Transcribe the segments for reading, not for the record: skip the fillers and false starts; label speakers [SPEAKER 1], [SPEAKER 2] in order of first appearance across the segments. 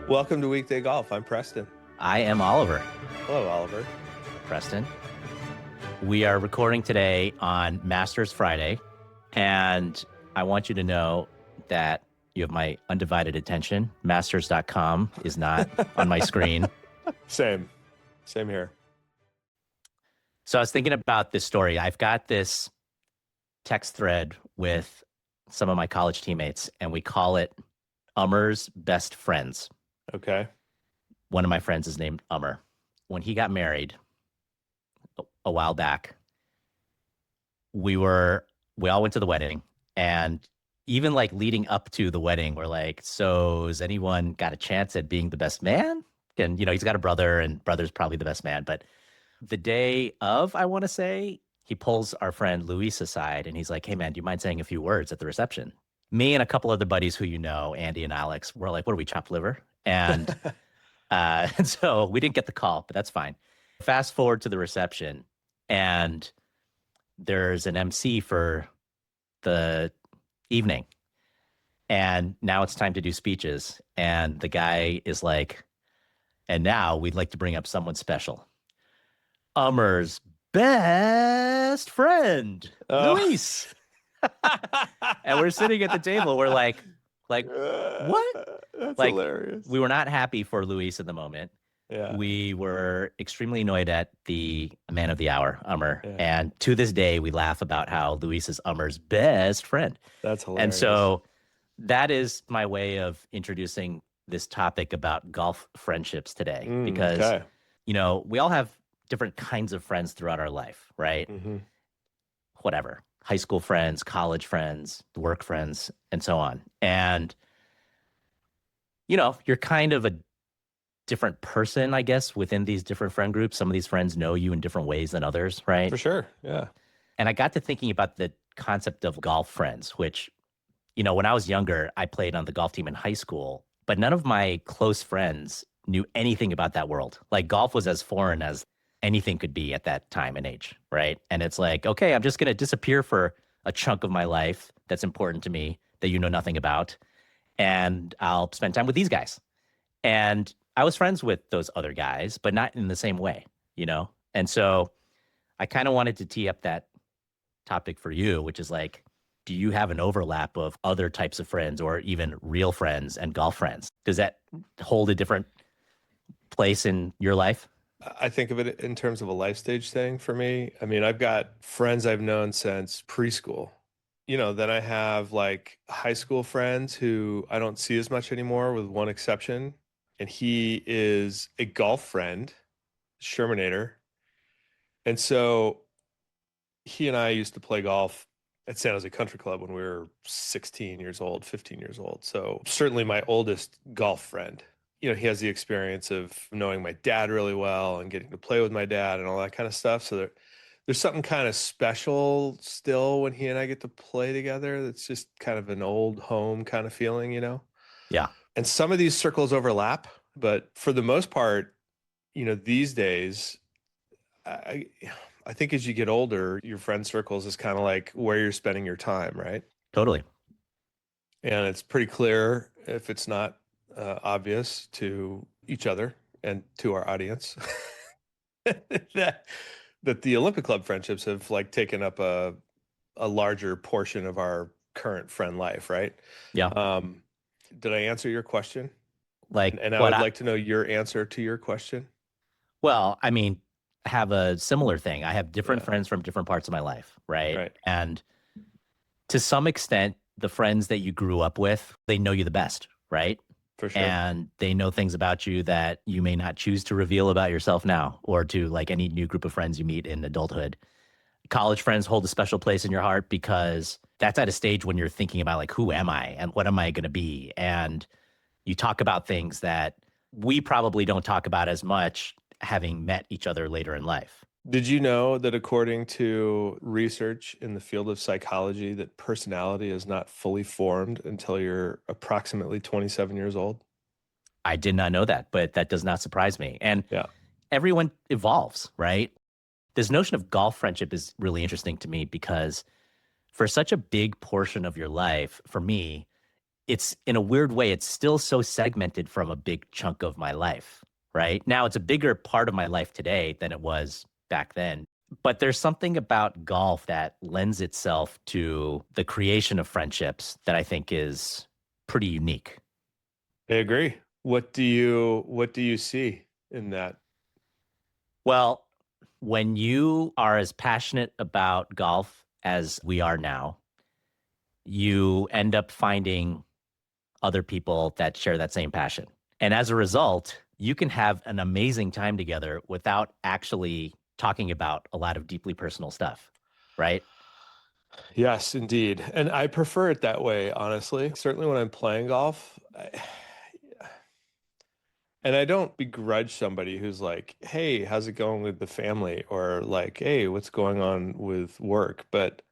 [SPEAKER 1] Welcome to Weekday Golf. I'm Preston.
[SPEAKER 2] I am Oliver.
[SPEAKER 1] Hello, Oliver.
[SPEAKER 2] Preston. We are recording today on Masters Friday, and I want you to know that you have my undivided attention. Masters.com is not on my screen.
[SPEAKER 1] Same here.
[SPEAKER 2] So I was thinking about this story. I've got this text thread with some of my college teammates, and we call it Amar's Best Friends.
[SPEAKER 1] Okay.
[SPEAKER 2] One of my friends is named Amar. When he got married a while back, we all went to the wedding, and even like leading up to the wedding, we're like, so has anyone got a chance at being the best man? And, he's got a brother, and brother's probably the best man. But the day of, I want to say, he pulls our friend Luis aside, and he's like, hey, man, do you mind saying a few words at the reception? Me and a couple other buddies who Andy and Alex, we're like, what are we, chopped liver? And and so we didn't get the call, but that's fine. Fast forward to the reception, and there's an MC for the evening. And now it's time to do speeches. And the guy is like, and now we'd like to bring up someone special. Amar's best friend, Luis. And we're sitting at the table. We're like, what?
[SPEAKER 1] That's
[SPEAKER 2] like,
[SPEAKER 1] hilarious.
[SPEAKER 2] We were not happy for Luis in the moment.
[SPEAKER 1] Yeah.
[SPEAKER 2] We were extremely annoyed at the man of the hour, Amar.
[SPEAKER 1] Yeah.
[SPEAKER 2] And to this day, we laugh about how Luis is Amar's best friend.
[SPEAKER 1] That's hilarious.
[SPEAKER 2] And so that is my way of introducing this topic about golf friendships today. Because,
[SPEAKER 1] okay.
[SPEAKER 2] We all have different kinds of friends throughout our life, right?
[SPEAKER 1] Mm-hmm.
[SPEAKER 2] Whatever. High school friends, college friends, work friends, and so on. And, you're kind of a different person, I guess, within these different friend groups. Some of these friends know you in different ways than others, right?
[SPEAKER 1] For sure, yeah.
[SPEAKER 2] And I got to thinking about the concept of golf friends, which, when I was younger, I played on the golf team in high school, but none of my close friends knew anything about that world. Like, golf was as foreign as anything could be at that time and age, right? And it's like, okay, I'm just going to disappear for a chunk of my life that's important to me that you know nothing about, and I'll spend time with these guys. And I was friends with those other guys, but not in the same way, And so I kind of wanted to tee up that topic for you, which is like, do you have an overlap of other types of friends or even real friends and golf friends? Does that hold a different place in your life?
[SPEAKER 1] I think of it in terms of a life stage thing for me. I mean, I've got friends I've known since preschool. Then I have like high school friends who I don't see as much anymore, with one exception. And he is a golf friend, Shermanator. And so he and I used to play golf at San Jose Country Club when we were 16 years old, 15 years old. So certainly my oldest golf friend. He has the experience of knowing my dad really well and getting to play with my dad and all that kind of stuff. So there's something kind of special still when he and I get to play together. That's just kind of an old home kind of feeling,
[SPEAKER 2] Yeah.
[SPEAKER 1] And some of these circles overlap, but for the most part, these days, I think as you get older, your friend circles is kind of like where you're spending your time, right?
[SPEAKER 2] Totally.
[SPEAKER 1] And it's pretty clear, if it's not obvious to each other and to our audience, that the Olympic Club friendships have like taken up a larger portion of our current friend life, right?
[SPEAKER 2] Yeah.
[SPEAKER 1] Did I answer your question?
[SPEAKER 2] Like,
[SPEAKER 1] and I would like to know your answer to your question.
[SPEAKER 2] Well, I mean, I have a similar thing. I have different friends from different parts of my life, right?
[SPEAKER 1] Right.
[SPEAKER 2] And to some extent, the friends that you grew up with, they know you the best, right?
[SPEAKER 1] For sure.
[SPEAKER 2] And they know things about you that you may not choose to reveal about yourself now, or to like any new group of friends you meet in adulthood. College friends hold a special place in your heart because that's at a stage when you're thinking about like, who am I and what am I going to be? And you talk about things that we probably don't talk about as much, having met each other later in life.
[SPEAKER 1] Did you know that according to research in the field of psychology, that personality is not fully formed until you're approximately 27 years old?
[SPEAKER 2] I did not know that, but that does not surprise me. And
[SPEAKER 1] Yeah.
[SPEAKER 2] everyone evolves, right? This notion of golf friendship is really interesting to me because for such a big portion of your life, for me, it's in a weird way, it's still so segmented from a big chunk of my life, right? Now it's a bigger part of my life today than it was back then. But there's something about golf that lends itself to the creation of friendships that I think is pretty unique.
[SPEAKER 1] I agree. What do you see in that?
[SPEAKER 2] Well, when you are as passionate about golf as we are now, you end up finding other people that share that same passion. And as a result, you can have an amazing time together without actually talking about a lot of deeply personal stuff, right?
[SPEAKER 1] Yes, indeed. And I prefer it that way, honestly. Certainly when I'm playing golf, and I don't begrudge somebody who's like, "Hey, how's it going with the family?" or like, "Hey, what's going on with work?" But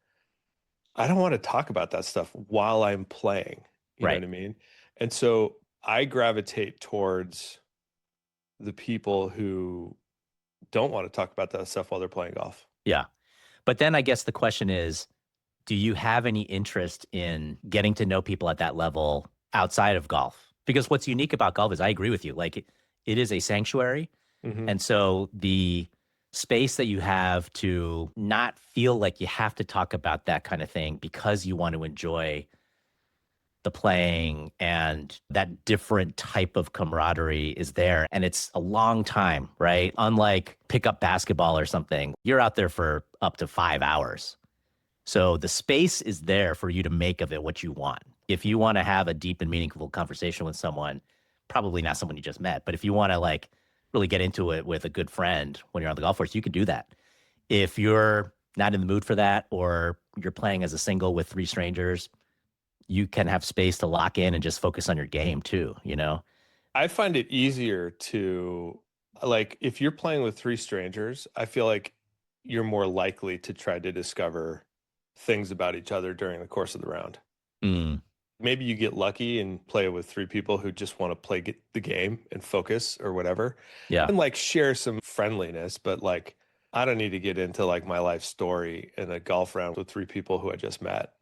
[SPEAKER 1] I don't want to talk about that stuff while I'm playing. You know what
[SPEAKER 2] Right.
[SPEAKER 1] I mean? And so I gravitate towards the people who don't want to talk about that stuff while they're playing golf.
[SPEAKER 2] Yeah. But then I guess the question is, do you have any interest in getting to know people at that level outside of golf? Because what's unique about golf is I agree with you. Like it is a sanctuary.
[SPEAKER 1] Hmm.
[SPEAKER 2] And so the space that you have to not feel like you have to talk about that kind of thing because you want to enjoy the playing and that different type of camaraderie is there. And it's a long time, right? Unlike pickup basketball or something, you're out there for up to 5 hours. So the space is there for you to make of it what you want. If you want to have a deep and meaningful conversation with someone, probably not someone you just met, but if you want to like really get into it with a good friend when you're on the golf course, you can do that. If you're not in the mood for that or you're playing as a single with three strangers, you can have space to lock in and just focus on your game too, you know?
[SPEAKER 1] I find it easier to like if you're playing with three strangers, I feel like you're more likely to try to discover things about each other during the course of the round.
[SPEAKER 2] Mm,
[SPEAKER 1] Maybe you get lucky and play with three people who just want to play the game and focus or whatever
[SPEAKER 2] yeah.
[SPEAKER 1] and like share some friendliness, but like I don't need to get into like my life story in a golf round with three people who I just met.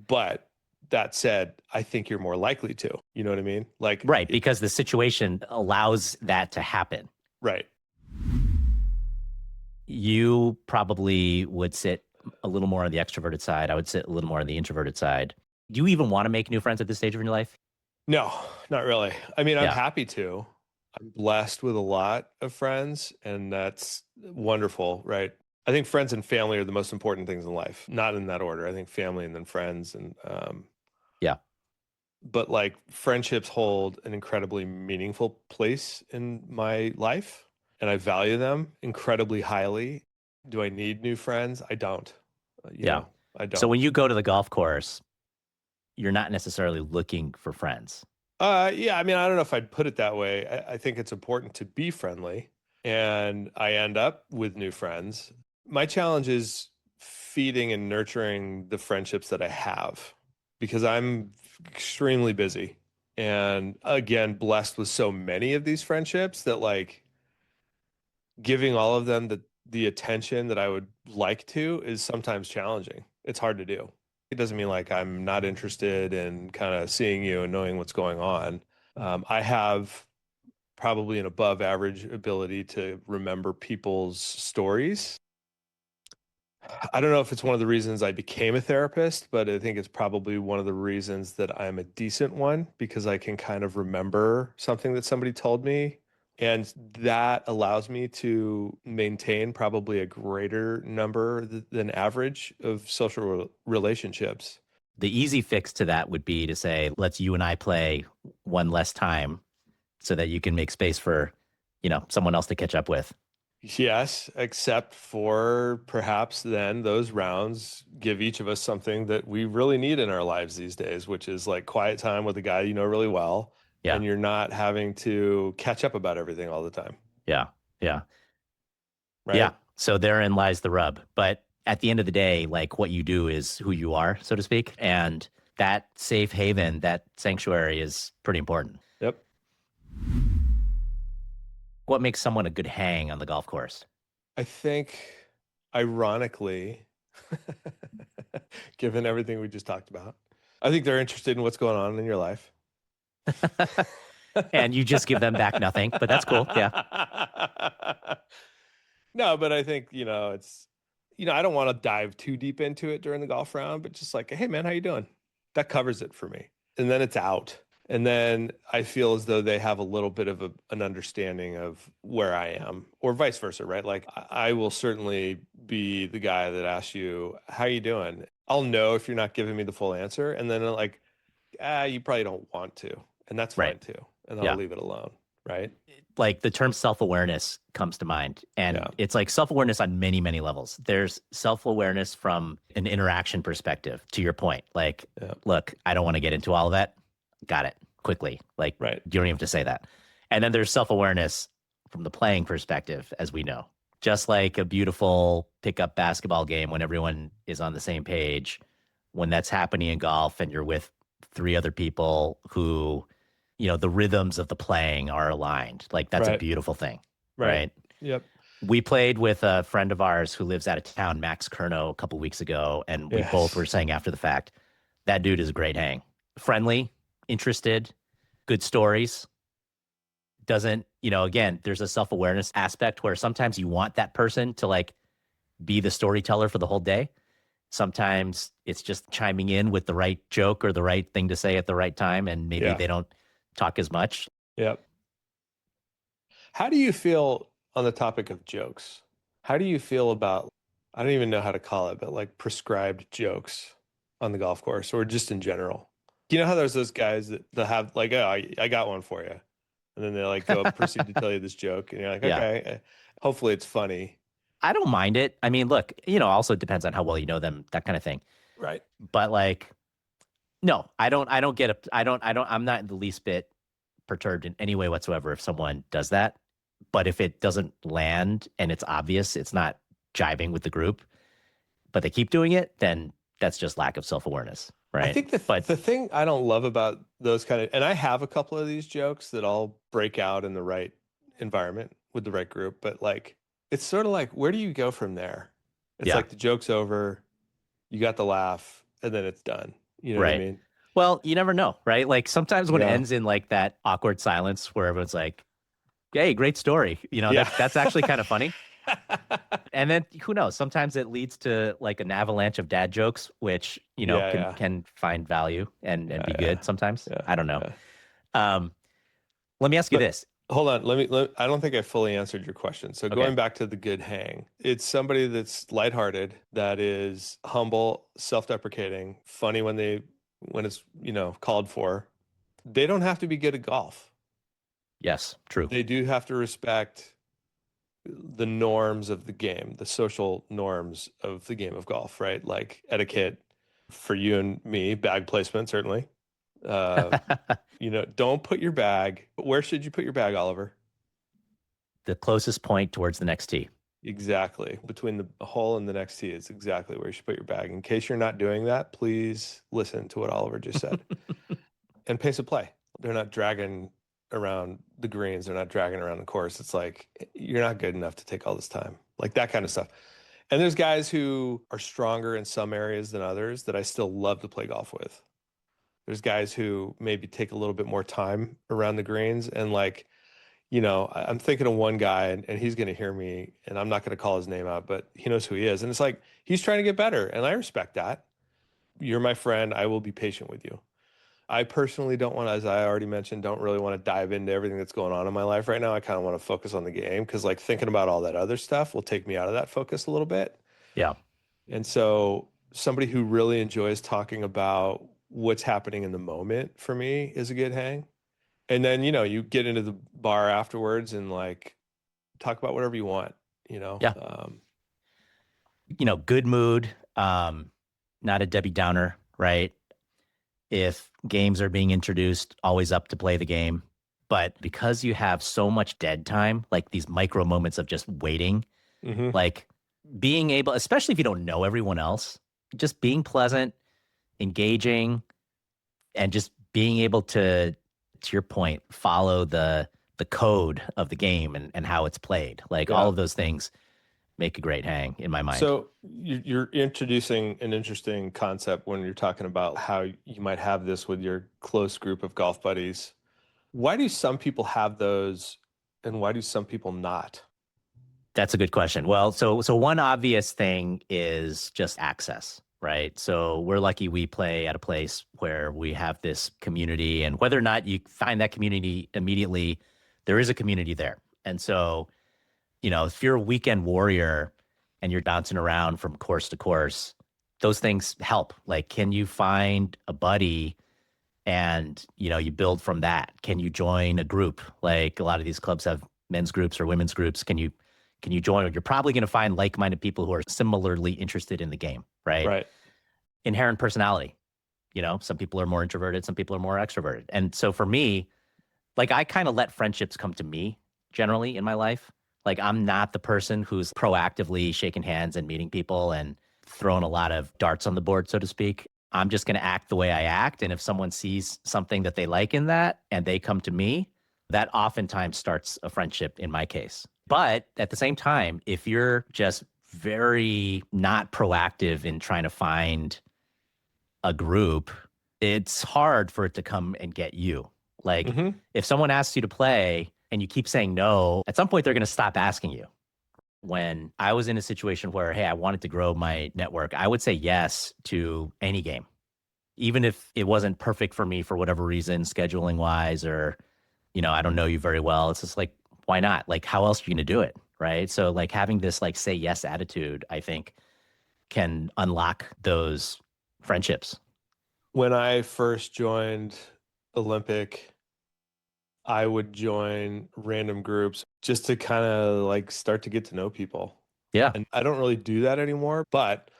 [SPEAKER 1] But that said, I think you're more likely to. You know what I mean? Like,
[SPEAKER 2] Right. Because the situation allows that to happen.
[SPEAKER 1] right.
[SPEAKER 2] You probably would sit a little more on the extroverted side. I would sit a little more on the introverted side. Do you even want to make new friends at this stage of your life?
[SPEAKER 1] No, not really. I mean, I'm
[SPEAKER 2] Yeah.
[SPEAKER 1] happy to. I'm blessed with a lot of friends, and that's wonderful, right? I think friends and family are the most important things in life, not in that order. I think family and then friends, and
[SPEAKER 2] Yeah.
[SPEAKER 1] but like friendships hold an incredibly meaningful place in my life, and I value them incredibly highly. Do I need new friends? I don't.
[SPEAKER 2] Yeah.
[SPEAKER 1] I
[SPEAKER 2] So
[SPEAKER 1] don't.
[SPEAKER 2] when you go to the golf course, you're not necessarily looking for friends.
[SPEAKER 1] Yeah, I mean, I don't know if I'd put it that way. I think it's important to be friendly, and I end up with new friends. My challenge is feeding and nurturing the friendships that I have because I'm extremely busy. And again, blessed with so many of these friendships that like giving all of them the attention that I would like to is sometimes challenging. It's hard to do. It doesn't mean like I'm not interested in kind of seeing you and knowing what's going on. I have probably an above average ability to remember people's stories. I don't know if it's one of the reasons I became a therapist, but I think it's probably one of the reasons that I'm a decent one because I can kind of remember something that somebody told me. And that allows me to maintain probably a greater number than average of social relationships.
[SPEAKER 2] The easy fix to that would be to say, let's you and I play one less time so that you can make space for, someone else to catch up with.
[SPEAKER 1] Yes, except for perhaps then those rounds give each of us something that we really need in our lives these days, which is like quiet time with a guy you know really well,
[SPEAKER 2] Yeah.
[SPEAKER 1] and you're not having to catch up about everything all the time,
[SPEAKER 2] Yeah. Yeah. Yeah.
[SPEAKER 1] right?
[SPEAKER 2] So therein lies the rub. But at the end of the day, like what you do is who you are, so to speak. And that safe haven, that sanctuary is pretty important.
[SPEAKER 1] Yep.
[SPEAKER 2] What makes someone a good hang on the golf course?
[SPEAKER 1] I think, ironically, given everything we just talked about, I think they're interested in what's going on in your life.
[SPEAKER 2] And you just give them back nothing, but that's cool. Yeah.
[SPEAKER 1] No, but I think, it's, I don't want to dive too deep into it during the golf round, but just like, hey man, how you doing? That covers it for me. And then it's out. And then I feel as though they have a little bit of an understanding of where I am, or vice versa, right? Like I will certainly be the guy that asks you, how you doing? I'll know if you're not giving me the full answer. And then like, you probably don't want to. And that's
[SPEAKER 2] Right.
[SPEAKER 1] fine too. And I'll
[SPEAKER 2] Yeah.
[SPEAKER 1] leave it alone. Right.
[SPEAKER 2] Like the term self-awareness comes to mind, and
[SPEAKER 1] Yeah.
[SPEAKER 2] it's like self-awareness on many, many levels. There's self-awareness from an interaction perspective, to your point. Like,
[SPEAKER 1] Yeah.
[SPEAKER 2] look, I don't want to get into all of that. Got it. Quickly. Like,
[SPEAKER 1] Right.
[SPEAKER 2] you don't even have to say that. And then there's self-awareness from the playing perspective, as we know. Just like a beautiful pickup basketball game when everyone is on the same page, when that's happening in golf and you're with three other people who, the rhythms of the playing are aligned. Like, that's a
[SPEAKER 1] Right.
[SPEAKER 2] beautiful thing,
[SPEAKER 1] Right.
[SPEAKER 2] right?
[SPEAKER 1] Yep.
[SPEAKER 2] We played with a friend of ours who lives out of town, Max Kerno, a couple weeks ago, and we both were
[SPEAKER 1] Yes.
[SPEAKER 2] saying after the fact, that dude is a great hang. Friendly, interested, good stories. Doesn't, again, there's a self-awareness aspect where sometimes you want that person to like be the storyteller for the whole day. Sometimes it's just chiming in with the right joke or the right thing to say at the right time, and maybe
[SPEAKER 1] Yeah.
[SPEAKER 2] they don't talk as much.
[SPEAKER 1] Yep. How do you feel on the topic of jokes? How do you feel about, I don't even know how to call it, but like prescribed jokes on the golf course or just in general? You know how there's those guys that have like, oh, I got one for you. And then they like go proceed to tell you this joke. And you're like,
[SPEAKER 2] Yeah.
[SPEAKER 1] okay, hopefully it's funny.
[SPEAKER 2] I don't mind it. I mean, look, also depends on how well you know them, that kind of thing.
[SPEAKER 1] Right.
[SPEAKER 2] But like, no, I don't get it. I'm not in the least bit perturbed in any way whatsoever if someone does that. But if it doesn't land and it's obvious, it's not jiving with the group, but they keep doing it, then that's just lack of self-awareness,
[SPEAKER 1] I
[SPEAKER 2] right?
[SPEAKER 1] think
[SPEAKER 2] But
[SPEAKER 1] the thing I don't love about those kind of, and I have a couple of these jokes that I'll break out in the right environment with the right group, but like it's sort of like where do you go from there? It's
[SPEAKER 2] yeah,
[SPEAKER 1] like the joke's over, you got the laugh, and then it's done. You know what I
[SPEAKER 2] right.
[SPEAKER 1] mean?
[SPEAKER 2] Well, you never know, right? Like sometimes when it
[SPEAKER 1] Yeah.
[SPEAKER 2] ends in like that awkward silence where everyone's like, "Hey, great story,"
[SPEAKER 1] Yeah.
[SPEAKER 2] that's actually kind of funny. And then who knows? Sometimes it leads to like an avalanche of dad jokes, which
[SPEAKER 1] Yeah,
[SPEAKER 2] can
[SPEAKER 1] yeah.
[SPEAKER 2] find value and
[SPEAKER 1] Yeah,
[SPEAKER 2] be
[SPEAKER 1] yeah.
[SPEAKER 2] good sometimes.
[SPEAKER 1] Yeah,
[SPEAKER 2] I don't know.
[SPEAKER 1] yeah.
[SPEAKER 2] Um, let me ask you
[SPEAKER 1] Let,
[SPEAKER 2] this.
[SPEAKER 1] hold on. I don't think I fully answered your question. So
[SPEAKER 2] Okay.
[SPEAKER 1] going back to the good hang, it's somebody that's lighthearted, that is humble, self-deprecating, funny when it's, called for. They don't have to be good at golf.
[SPEAKER 2] Yes, true.
[SPEAKER 1] They do have to respect the norms of the game, the social norms of the game of golf, right? Like etiquette for you and me, bag placement, certainly. Uh, don't put your bag. Where should you put your bag, Oliver?
[SPEAKER 2] The closest point towards the next tee.
[SPEAKER 1] Exactly. Between the hole and the next tee is exactly where you should put your bag. In case you're not doing that, please listen to what Oliver just said. And pace of play. They're not dragging around the greens. They're not dragging around the course. It's like you're not good enough to take all this time. Like that kind of stuff. And there's guys who are stronger in some areas than others that I still love to play golf with. There's guys who maybe take a little bit more time around the greens and like, I'm thinking of one guy and he's going to hear me and I'm not going to call his name out, but he knows who he is. And it's like, he's trying to get better. And I respect that. You're my friend. I will be patient with you. I personally don't want to, as I already mentioned, don't really want to dive into everything that's going on in my life right now. I kind of want to focus on the game because like thinking about all that other stuff will take me out of that focus a little bit.
[SPEAKER 2] Yeah.
[SPEAKER 1] And so somebody who really enjoys talking about what's happening in the moment for me is a good hang. And then, you get into the bar afterwards and like talk about whatever you want, you know.
[SPEAKER 2] Yeah. Good mood, not a Debbie Downer, right? If games are being introduced, always up to play the game. But because you have so much dead time, like these micro moments of just waiting,
[SPEAKER 1] hmm
[SPEAKER 2] like being able, especially if you don't know everyone else, just being pleasant, engaging, and just being able to your point, follow the code of the game and how it's played. Like all
[SPEAKER 1] Yeah.
[SPEAKER 2] of those things make a great hang in my mind.
[SPEAKER 1] So you're introducing an interesting concept when you're talking about how you might have this with your close group of golf buddies. Why do some people have those and why do some people not?
[SPEAKER 2] That's a good question. Well, so one obvious thing is just access, right? So we're lucky we play at a place where we have this community, and whether or not you find that community immediately, there is a community there. And so, if you're a weekend warrior and you're bouncing around from course to course, those things help. Like, can you find a buddy and, you build from that? Can you join a group? Like a lot of these clubs have men's groups or women's groups. Can you join? You're probably going to find like-minded people who are similarly interested in the game, right?
[SPEAKER 1] Right.
[SPEAKER 2] Inherent personality. Some people are more introverted, some people are more extroverted. And so for me, like I kind of let friendships come to me generally in my life. Like I'm not the person who's proactively shaking hands and meeting people and throwing a lot of darts on the board, so to speak. I'm just going to act the way I act. And if someone sees something that they like in that and they come to me, that oftentimes starts a friendship in my case. But at the same time, if you're just very not proactive in trying to find a group, it's hard for it to come and get you. Like
[SPEAKER 1] Hmm.
[SPEAKER 2] if someone asks you to play and you keep saying no, at some point they're going to stop asking you. When I was in a situation where, hey, I wanted to grow my network, I would say yes to any game, even if it wasn't perfect for me for whatever reason, scheduling wise, or, I don't know you very well. It's just like, why not? Like, how else are you going to do it? Right. So, like, having this, like, say yes attitude, I think can unlock those friendships.
[SPEAKER 1] When I first joined Olympic, I would join random groups just to kind of like start to get to know people.
[SPEAKER 2] Yeah.
[SPEAKER 1] And I don't really do that anymore, but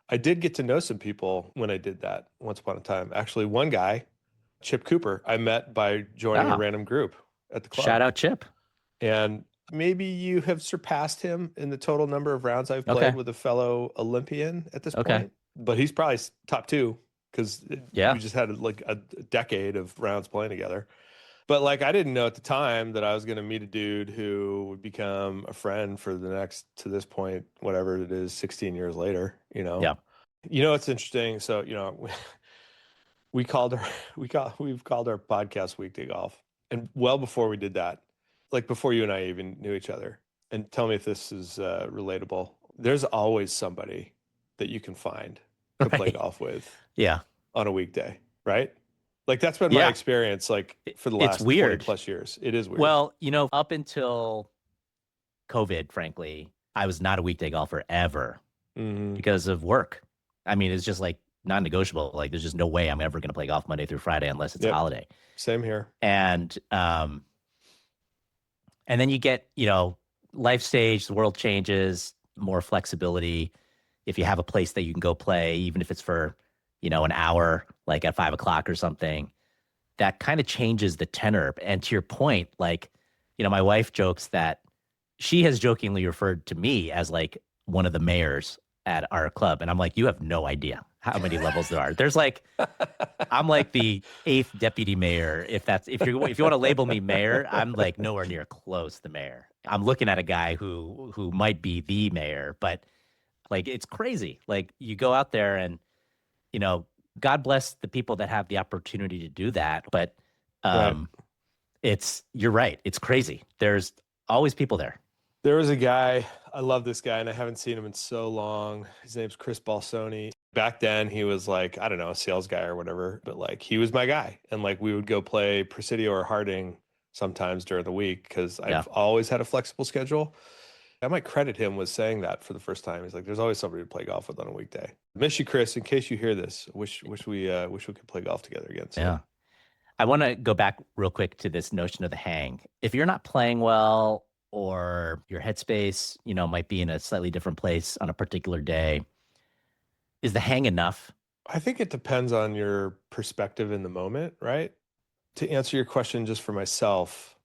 [SPEAKER 1] I did get to know some people when I did that once upon a time. Actually, one guy, Chip Cooper, I met by joining a
[SPEAKER 2] Oh,
[SPEAKER 1] random group at the
[SPEAKER 2] shout
[SPEAKER 1] club.
[SPEAKER 2] out Chip.
[SPEAKER 1] And maybe you have surpassed him in the total number of rounds I've played
[SPEAKER 2] Okay.
[SPEAKER 1] with a fellow Olympian at this
[SPEAKER 2] Okay.
[SPEAKER 1] point, but he's probably top two because we
[SPEAKER 2] Yeah.
[SPEAKER 1] just had like a decade of rounds playing together. But like I didn't know at the time that I was going to meet a dude who would become a friend for the next to this point, whatever it is, 16 years later, you know.
[SPEAKER 2] Yeah.
[SPEAKER 1] It's interesting. So, we called our we've called our podcast Weekday Golf. And well before we did that, like before you and I even knew each other, and tell me if this is relatable. There's always somebody that you can find to play
[SPEAKER 2] Right.
[SPEAKER 1] golf with
[SPEAKER 2] Yeah.
[SPEAKER 1] on a weekday, right? Like that's been my
[SPEAKER 2] Yeah.
[SPEAKER 1] experience like for the
[SPEAKER 2] It's
[SPEAKER 1] last 20
[SPEAKER 2] weird.
[SPEAKER 1] plus years. It is weird.
[SPEAKER 2] Well, up until COVID, frankly, I was not a weekday golfer ever
[SPEAKER 1] Hmm.
[SPEAKER 2] because of work. I mean, it's just like non-negotiable. Like there's just no way I'm ever going to play golf Monday through Friday unless it's a
[SPEAKER 1] Yep.
[SPEAKER 2] holiday.
[SPEAKER 1] Same here.
[SPEAKER 2] And then you get, life stage, the world changes, more flexibility. If you have a place that you can go play, even if it's for, an hour, like at 5 o'clock or something, that kind of changes the tenor. And to your point, like, my wife jokes that she has jokingly referred to me as like one of the mayors at our club. And I'm like, you have no idea how many levels there are. There's like, I'm like the eighth deputy mayor. If you want to label me mayor, I'm like nowhere near close to the mayor. I'm looking at a guy who might be the mayor, but like it's crazy. Like you go out there and, you know, God bless the people that have the opportunity to do that. But
[SPEAKER 1] Right.
[SPEAKER 2] um you're right. It's crazy. There's always people there.
[SPEAKER 1] There was a guy, I love this guy, and I haven't seen him in so long. His name's Chris Balsoni. Back then, he was like, I don't know, a sales guy or whatever, but like he was my guy. And like we would go play Presidio or Harding sometimes during the week because
[SPEAKER 2] Yeah.
[SPEAKER 1] I've always had a flexible schedule. I might credit him with saying that for the first time. He's like, "There's always somebody to play golf with on a weekday." Miss you, Chris. In case you hear this, wish we could play golf together again
[SPEAKER 2] Yeah.
[SPEAKER 1] soon.
[SPEAKER 2] I want to go back real quick to this notion of the hang. If you're not playing well or your headspace, might be in a slightly different place on a particular day, is the hang enough?
[SPEAKER 1] I think it depends on your perspective in the moment, right? To answer your question, just for myself,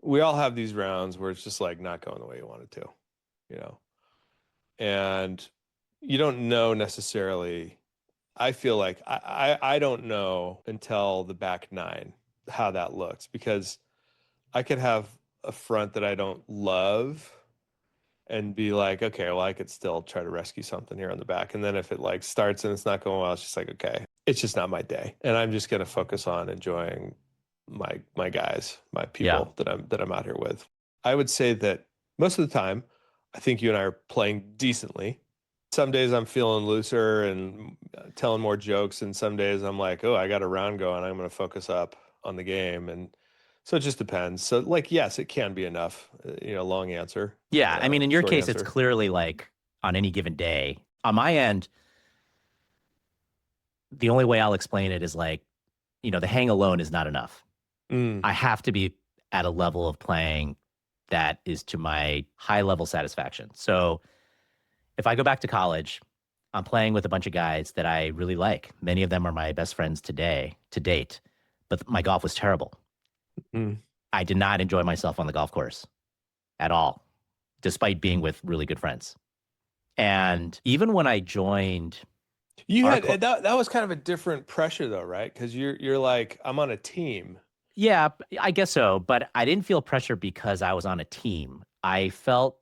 [SPEAKER 1] we all have these rounds where it's just like not going the way you want it to, you know, and you don't know necessarily. I feel like I don't know until the back nine how that looks because I could have a front that I don't love and be like, okay, well, I could still try to rescue something here on the back. And then if it like starts and it's not going well, it's just like, okay, it's just not my day. And I'm just going to focus on enjoying my guys, my
[SPEAKER 2] Yeah.
[SPEAKER 1] people that I'm out here with. I would say that most of the time, I think you and I are playing decently. Some days I'm feeling looser and telling more jokes, and some days I'm like, oh, I got a round going. I'm going to focus up on the game. And so it just depends. So, like, yes, it can be enough, long answer,
[SPEAKER 2] Yeah. I mean, in your
[SPEAKER 1] short
[SPEAKER 2] case, it's
[SPEAKER 1] answer.
[SPEAKER 2] clearly like on any given day. On my end, the only way I'll explain it is like, the hang alone is not enough.
[SPEAKER 1] Mm,
[SPEAKER 2] I have to be at a level of playing that is to my high level satisfaction. So if I go back to college, I'm playing with a bunch of guys that I really like. Many of them are my best friends today, to date, but my golf was terrible.
[SPEAKER 1] mm.
[SPEAKER 2] I did not enjoy myself on the golf course at all, despite being with really good friends. And even when I joined
[SPEAKER 1] You
[SPEAKER 2] our
[SPEAKER 1] had
[SPEAKER 2] club,
[SPEAKER 1] that was kind of a different pressure though, right? Because you're like, I'm on a team.
[SPEAKER 2] yeah, I guess so, but I didn't feel pressure because I was on a team. I felt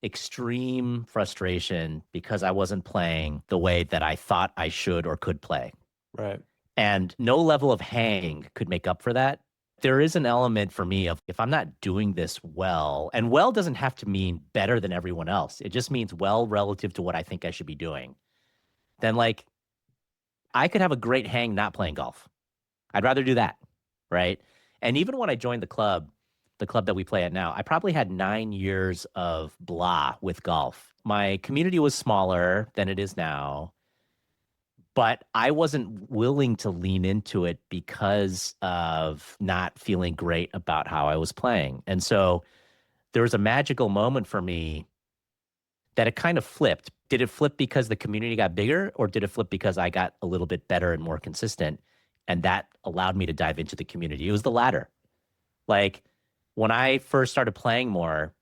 [SPEAKER 2] extreme frustration because I wasn't playing the way that I thought I should or could play.
[SPEAKER 1] Right.
[SPEAKER 2] And no level of hang could make up for that. There is an element for me of if I'm not doing this well, and well doesn't have to mean better than everyone else. It just means well relative to what I think I should be doing. Then, like, I could have a great hang not playing golf. I'd rather do that. Right. And even when I joined the club that we play at now, I probably had 9 years of blah with golf. My community was smaller than it is now, but I wasn't willing to lean into it because of not feeling great about how I was playing. And so there was a magical moment for me that it kind of flipped. Did it flip because the community got bigger, or did it flip because I got a little bit better and more consistent? And that allowed me to dive into the community. It was the latter. Like when I first started playing more,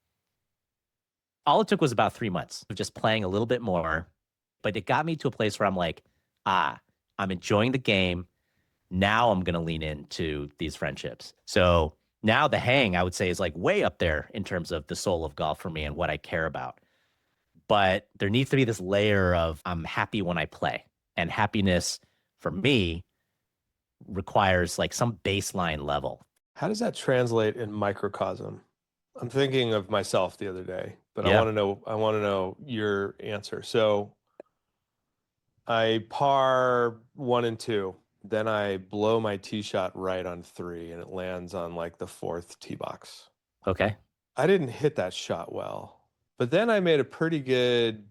[SPEAKER 2] all it took was about 3 months of just playing a little bit more. But it got me to a place where I'm like, ah, I'm enjoying the game. Now I'm going to lean into these friendships. So now the hang, I would say, is like way up there in terms of the soul of golf for me and what I care about. But there needs to be this layer of I'm happy when I play. And happiness for me requires like some baseline level.
[SPEAKER 1] How does that translate in microcosm? I'm thinking of myself the other day, but
[SPEAKER 2] Yeah.
[SPEAKER 1] I want to know your answer. So I par one and two, then I blow my tee shot right on three, and it lands on like the fourth tee box.
[SPEAKER 2] Okay.
[SPEAKER 1] I didn't hit that shot well, but then I made a pretty good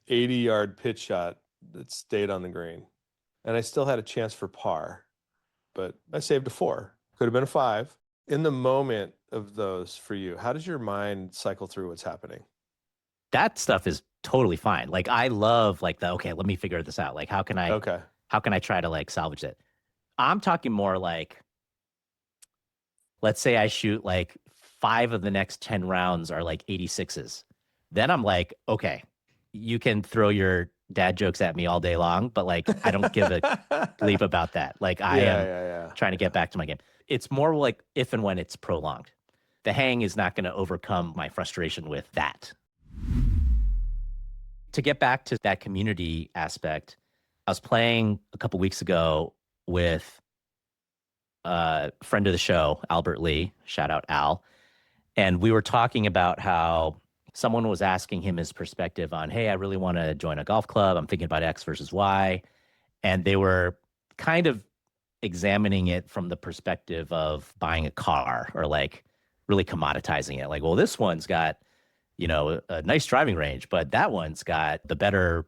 [SPEAKER 1] 80-yard pitch shot that stayed on the green, and I still had a chance for par, but I saved a four. Could have been a five. In the moment of those for you, how does your mind cycle through what's happening?
[SPEAKER 2] That stuff is totally fine. Like I love like the okay, let me figure this out. Like
[SPEAKER 1] Okay.
[SPEAKER 2] how can I try to like salvage it? I'm talking more like let's say I shoot like 5 of the next 10 rounds are like 86s. Then I'm like, okay, you can throw your dad jokes at me all day long, but like I don't give a bleep about that. Like I
[SPEAKER 1] Yeah,
[SPEAKER 2] am
[SPEAKER 1] yeah,
[SPEAKER 2] trying to
[SPEAKER 1] yeah,
[SPEAKER 2] get back to my game. It's more like if and when it's prolonged. The hang is not going to overcome my frustration with that. To get back to that community aspect, I was playing a couple weeks ago with a friend of the show, Albert Lee. Shout out Al. And we were talking about how someone was asking him his perspective on, hey, I really want to join a golf club. I'm thinking about X versus Y. And they were kind of examining it from the perspective of buying a car or like really commoditizing it. Like, well, this one's got, a nice driving range, but that one's got the better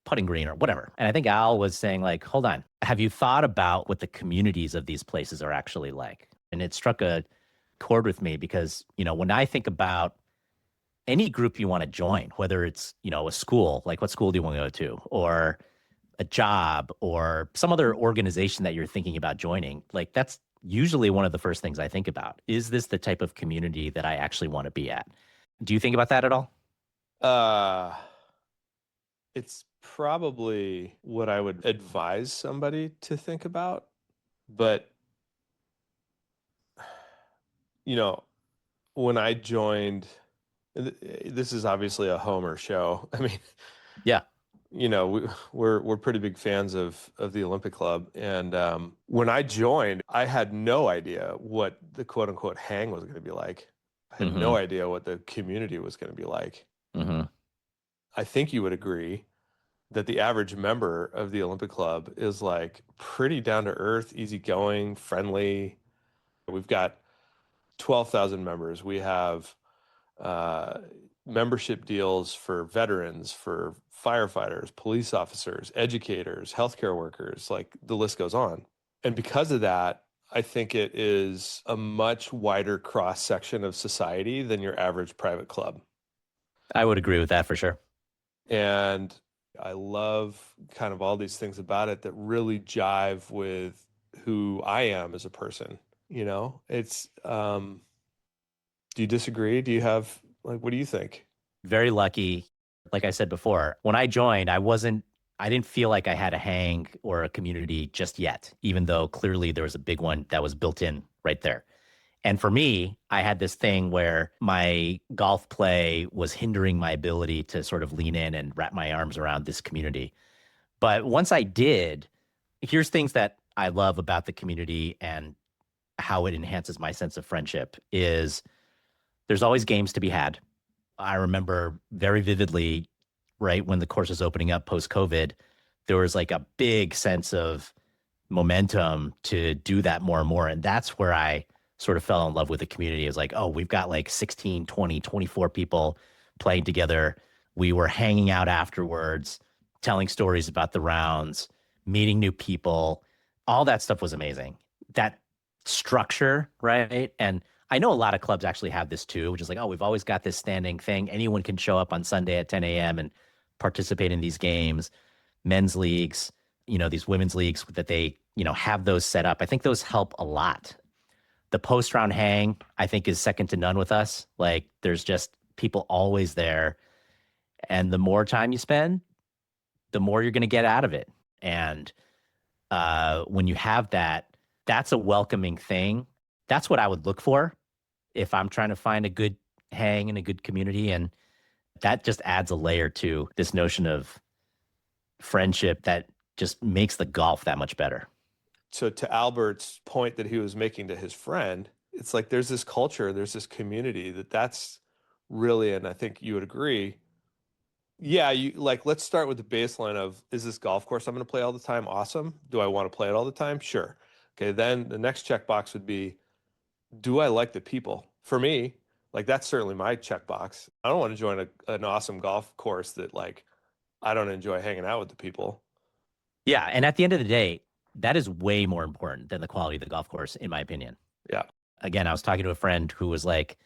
[SPEAKER 2] putting green or whatever. And I think Al was saying, like, hold on, have you thought about what the communities of these places are actually like? And it struck a chord with me because, when I think about any group you want to join, whether it's, a school, like what school do you want to go to, or a job or some other organization that you're thinking about joining, like that's usually one of the first things I think about. Is this the type of community that I actually want to be at? Do you think about that at all?
[SPEAKER 1] yeah. It's probably what I would advise somebody to think about, but you know, when I joined This is obviously a Homer show. I mean,
[SPEAKER 2] Yeah.
[SPEAKER 1] we're pretty big fans of the Olympic Club, and when I joined, I had no idea what the quote unquote hang was going to be like. I had
[SPEAKER 2] Mm-hmm.
[SPEAKER 1] no idea what the community was going to be like.
[SPEAKER 2] Mm-hmm.
[SPEAKER 1] I think you would agree that the average member of the Olympic Club is like pretty down to earth, easygoing, friendly. We've got 12,000 members. We have uh, membership deals for veterans, for firefighters, police officers, educators, healthcare workers, like the list goes on. And because of that, I think it is a much wider cross section of society than your average private club.
[SPEAKER 2] I would agree with that for sure.
[SPEAKER 1] And I love kind of all these things about it that really jive with who I am as a person. Do you disagree? Do you have, like, what do you think?
[SPEAKER 2] Very lucky. Like I said before, when I joined, I didn't feel like I had a hang or a community just yet, even though clearly there was a big one that was built in right there. And for me, I had this thing where my golf play was hindering my ability to sort of lean in and wrap my arms around this community. But once I did, here's things that I love about the community and how it enhances my sense of friendship is there's always games to be had. I remember very vividly, right when the course was opening up post COVID, there was like a big sense of momentum to do that more and more. And that's where I sort of fell in love with the community. It was like, oh, we've got like 16, 20, 24 people playing together. We were hanging out afterwards, telling stories about the rounds, meeting new people. All that stuff was amazing. That structure, right? And I know a lot of clubs actually have this too, which is like, oh, we've always got this standing thing. Anyone can show up on Sunday at 10 a.m. and participate in these games, men's leagues, these women's leagues that they, have those set up. I think those help a lot. The post round hang, I think, is second to none with us. Like there's just people always there. And the more time you spend, the more you're going to get out of it. And when you have that, that's a welcoming thing. That's what I would look for if I'm trying to find a good hang in a good community. And that just adds a layer to this notion of friendship that just makes the golf that much better.
[SPEAKER 1] So to Albert's point that he was making to his friend, it's like there's this culture, there's this community that's really, and I think you would agree. Yeah, you like let's start with the baseline of is this golf course I'm going to play all the time? Awesome. Do I want to play it all the time? Sure. Okay, then the next checkbox would be do I like the people? For me, like that's certainly my checkbox. I don't want to join an awesome golf course that like I don't enjoy hanging out with the people.
[SPEAKER 2] Yeah. And at the end of the day, that is way more important than the quality of the golf course, in my opinion.
[SPEAKER 1] Yeah.
[SPEAKER 2] Again, I was talking to a friend who was like,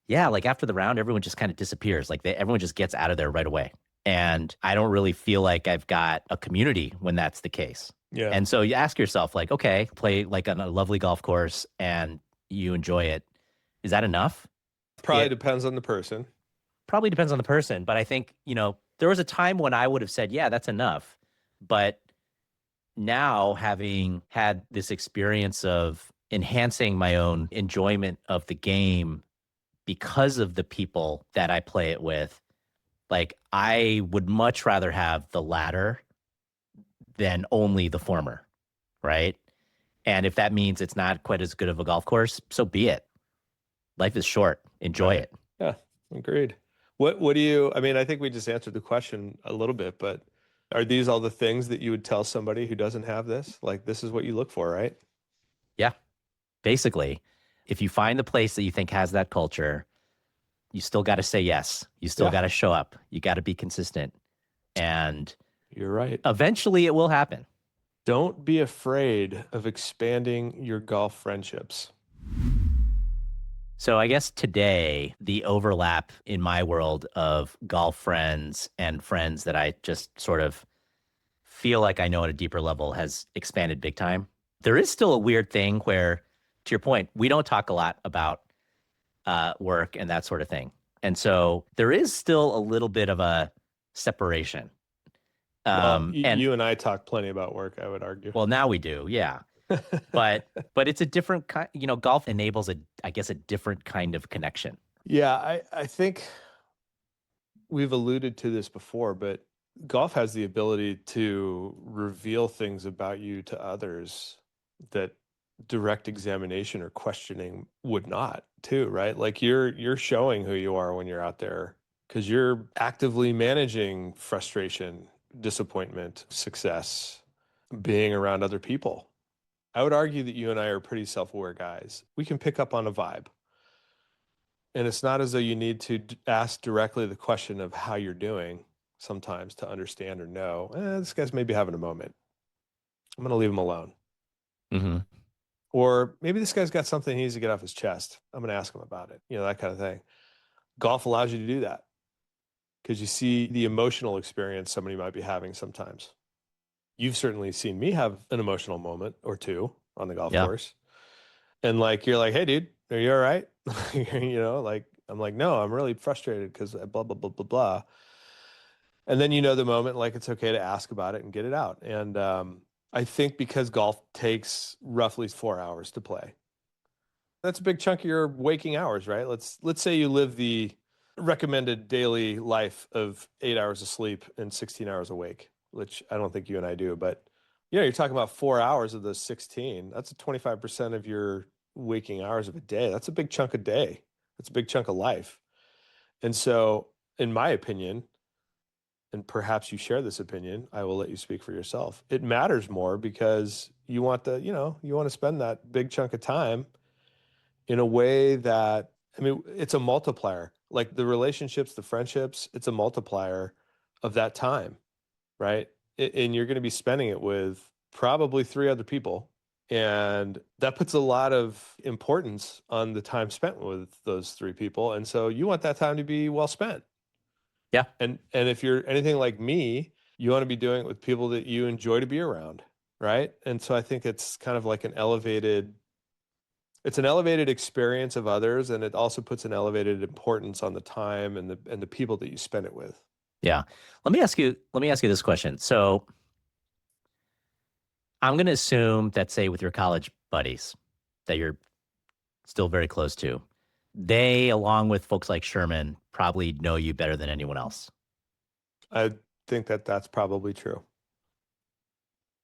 [SPEAKER 2] yeah, like after the round, everyone just kind of disappears. Like everyone just gets out of there right away. And I don't really feel like I've got a community when that's the case.
[SPEAKER 1] Yeah.
[SPEAKER 2] And so you ask yourself, like, okay, play like on a lovely golf course and you enjoy it. Is that enough?
[SPEAKER 1] Probably
[SPEAKER 2] It
[SPEAKER 1] depends on the person.
[SPEAKER 2] probably depends on the person. But I think, there was a time when I would have said, yeah, that's enough. But now, having had this experience of enhancing my own enjoyment of the game because of the people that I play it with, like I would much rather have the latter than only the former, right? And if that means it's not quite as good of a golf course, so be it. Life is short. Enjoy
[SPEAKER 1] Right.
[SPEAKER 2] it.
[SPEAKER 1] Yeah, agreed. What do you, I mean, I think we just answered the question a little bit, but are these all the things that you would tell somebody who doesn't have this? Like this is what you look for, right?
[SPEAKER 2] Yeah. Basically, if you find the place that you think has that culture, you still got to say yes. You still
[SPEAKER 1] Yeah,
[SPEAKER 2] got to show up. You got to be consistent. And
[SPEAKER 1] you're right.
[SPEAKER 2] eventually it will happen.
[SPEAKER 1] Don't be afraid of expanding your golf friendships.
[SPEAKER 2] So I guess today, the overlap in my world of golf friends and friends that I just sort of feel like I know at a deeper level has expanded big time. There is still a weird thing where, to your point, we don't talk a lot about work and that sort of thing. And so there is still a little bit of a separation.
[SPEAKER 1] Well,
[SPEAKER 2] And
[SPEAKER 1] you and I talk plenty about work, I would argue.
[SPEAKER 2] well, now we do, yeah. But it's a different kind. Golf enables I guess, a different kind of connection.
[SPEAKER 1] Yeah, I think we've alluded to this before, but golf has the ability to reveal things about you to others that direct examination or questioning would not, too, right? Like you're showing who you are when you're out there because you're actively managing frustration, disappointment, success, being around other people. I would argue that you and I are pretty self-aware guys. We can pick up on a vibe. And it's not as though you need to ask directly the question of how you're doing sometimes to understand or know, this guy's maybe having a moment. I'm going to leave him alone.
[SPEAKER 2] Hmm.
[SPEAKER 1] Or maybe this guy's got something he needs to get off his chest. I'm going to ask him about it, that kind of thing. Golf allows you to do that because you see the emotional experience somebody might be having sometimes. You've certainly seen me have an emotional moment or two on the golf
[SPEAKER 2] Yeah.
[SPEAKER 1] course. And like, you're like, hey, dude, are you all right? Like, I'm like, no, I'm really frustrated because blah, blah, blah, blah, blah. And then the moment, like it's okay to ask about it and get it out. And I think because golf takes roughly 4 hours to play, that's a big chunk of your waking hours, right? Let's say you live the recommended daily life of 8 hours of sleep and 16 hours awake, which I don't think you and I do, but you're talking about 4 hours of those 16. That's a 25% of your waking hours of a day. That's a big chunk of day. That's a big chunk of life. And so, in my opinion, and perhaps you share this opinion, I will let you speak for yourself. It matters more because you want you want to spend that big chunk of time in a way that, I mean, it's a multiplier. Like the relationships, the friendships, it's a multiplier of that time, right? And you're going to be spending it with probably three other people. And that puts a lot of importance on the time spent with those three people. And so you want that time to be well spent.
[SPEAKER 2] Yeah.
[SPEAKER 1] And if you're anything like me, you want to be doing it with people that you enjoy to be around, right? And so I think it's kind of like it's an elevated experience of others, and it also puts an elevated importance on the time and the people that you spend it with.
[SPEAKER 2] Yeah. Let me ask you this question. So I'm going to assume that, say, with your college buddies that you're still very close to, they, along with folks like Sherman, probably know you better than anyone else.
[SPEAKER 1] I think that that's probably true.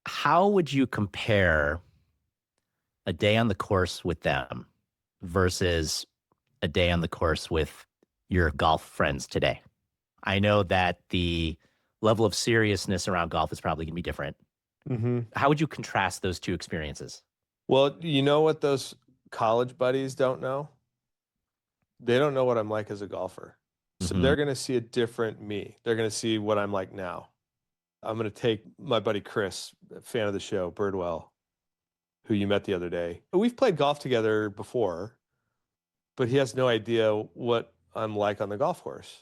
[SPEAKER 2] How would you compare a day on the course with them versus a day on the course with your golf friends today? I know that the level of seriousness around golf is probably going to be different.
[SPEAKER 1] Hmm.
[SPEAKER 2] How would you contrast those two experiences?
[SPEAKER 1] Well, you know what those college buddies don't know? They don't know what I'm like as a golfer. So
[SPEAKER 2] Hmm.
[SPEAKER 1] they're going to see a different me. They're going to see what I'm like now. I'm going to take my buddy Chris, a fan of the show, Birdwell, who you met the other day. We've played golf together before, but he has no idea what I'm like on the golf course.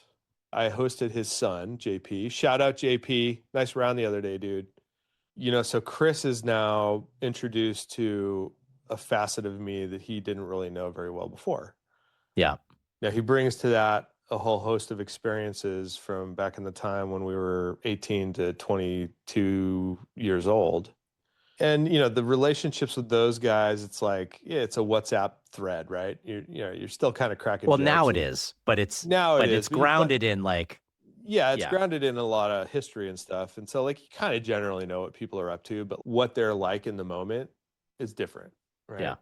[SPEAKER 1] I hosted his son, JP. Shout out JP. Nice round the other day, dude. So Chris is now introduced to a facet of me that he didn't really know very well before.
[SPEAKER 2] Yeah.
[SPEAKER 1] Now he brings to that a whole host of experiences from back in the time when we were 18 to 22 years old. And the relationships with those guys, it's like, yeah, it's a WhatsApp thread, right? You're still kind of cracking
[SPEAKER 2] Well, now
[SPEAKER 1] jokes,
[SPEAKER 2] it
[SPEAKER 1] and
[SPEAKER 2] is, but it's
[SPEAKER 1] now it
[SPEAKER 2] but
[SPEAKER 1] is,
[SPEAKER 2] it's
[SPEAKER 1] but
[SPEAKER 2] grounded in like,
[SPEAKER 1] yeah, it's
[SPEAKER 2] yeah,
[SPEAKER 1] grounded in a lot of history and stuff. And so like you kind of generally know what people are up to, but what they're like in the moment is different,
[SPEAKER 2] yeah.
[SPEAKER 1] right?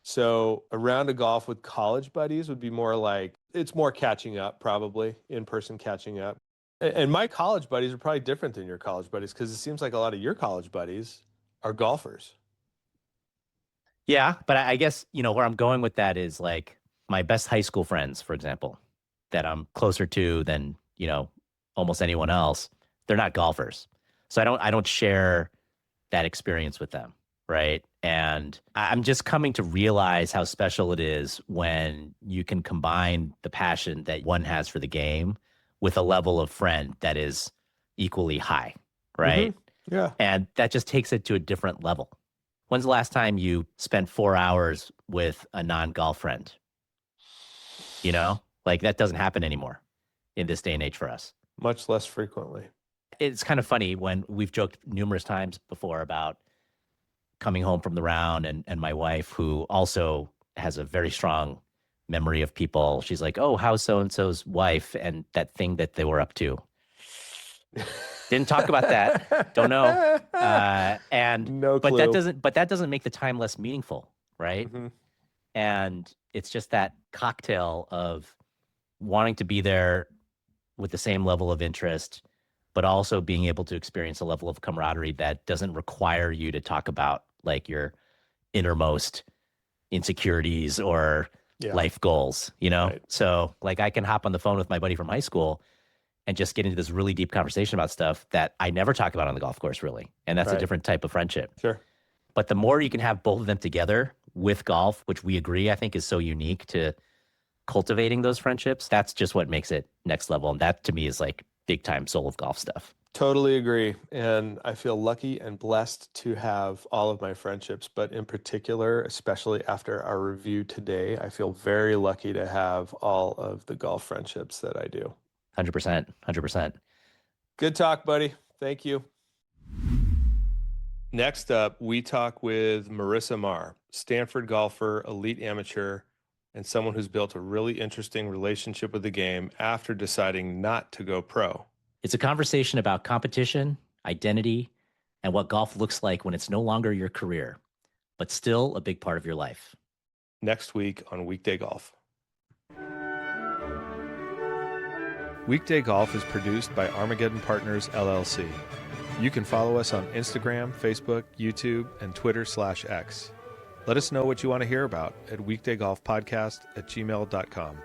[SPEAKER 1] So a round of golf with college buddies would be more like it's more catching up, probably in person catching up. And my college buddies are probably different than your college buddies because it seems like a lot of your college buddies are golfers.
[SPEAKER 2] Yeah, but I guess, where I'm going with that is like my best high school friends, for example, that I'm closer to than, almost anyone else. They're not golfers. So I don't share that experience with them, right? And I'm just coming to realize how special it is when you can combine the passion that one has for the game with a level of friend that is equally high,
[SPEAKER 1] Hmm.
[SPEAKER 2] right?
[SPEAKER 1] Yeah.
[SPEAKER 2] And that just takes it to a different level. When's the last time you spent 4 hours with a non-golf friend? Like that doesn't happen anymore in this day and age for us.
[SPEAKER 1] Much less frequently.
[SPEAKER 2] It's kind of funny when we've joked numerous times before about coming home from the round and my wife, who also has a very strong memory of people. She's like, oh, how's so and so's wife and that thing that they were up to. Didn't talk about that. Don't know. And
[SPEAKER 1] No
[SPEAKER 2] but that
[SPEAKER 1] clue.
[SPEAKER 2] doesn't make the time less meaningful, right?
[SPEAKER 1] Hmm.
[SPEAKER 2] And it's just that cocktail of wanting to be there with the same level of interest, but also being able to experience a level of camaraderie that doesn't require you to talk about like your innermost insecurities or
[SPEAKER 1] Yeah,
[SPEAKER 2] life goals, you know?
[SPEAKER 1] right.
[SPEAKER 2] So like I can hop on the phone with my buddy from high school and just get into this really deep conversation about stuff that I never talk about on the golf course, really. And that's a
[SPEAKER 1] Right.
[SPEAKER 2] different type of friendship.
[SPEAKER 1] Sure.
[SPEAKER 2] But the more you can have both of them together with golf, which we agree, I think is so unique to cultivating those friendships, that's just what makes it next level. And that to me is like big time soul of golf stuff.
[SPEAKER 1] Totally agree. And I feel lucky and blessed to have all of my friendships, but in particular, especially after our review today, I feel very lucky to have all of the golf friendships that I do.
[SPEAKER 2] 100%. 100%.
[SPEAKER 1] Good talk, buddy. Thank you. Next up, we talk with Marissa Marr, Stanford golfer, elite amateur, and someone who's built a really interesting relationship with the game after deciding not to go pro.
[SPEAKER 2] It's a conversation about competition, identity, and what golf looks like when it's no longer your career, but still a big part of your life.
[SPEAKER 1] Next week on Weekday Golf. Weekday Golf is produced by Armageddon Partners, LLC. You can follow us on Instagram, Facebook, YouTube, and Twitter/X. Let us know what you want to hear about at weekdaygolfpodcast@gmail.com.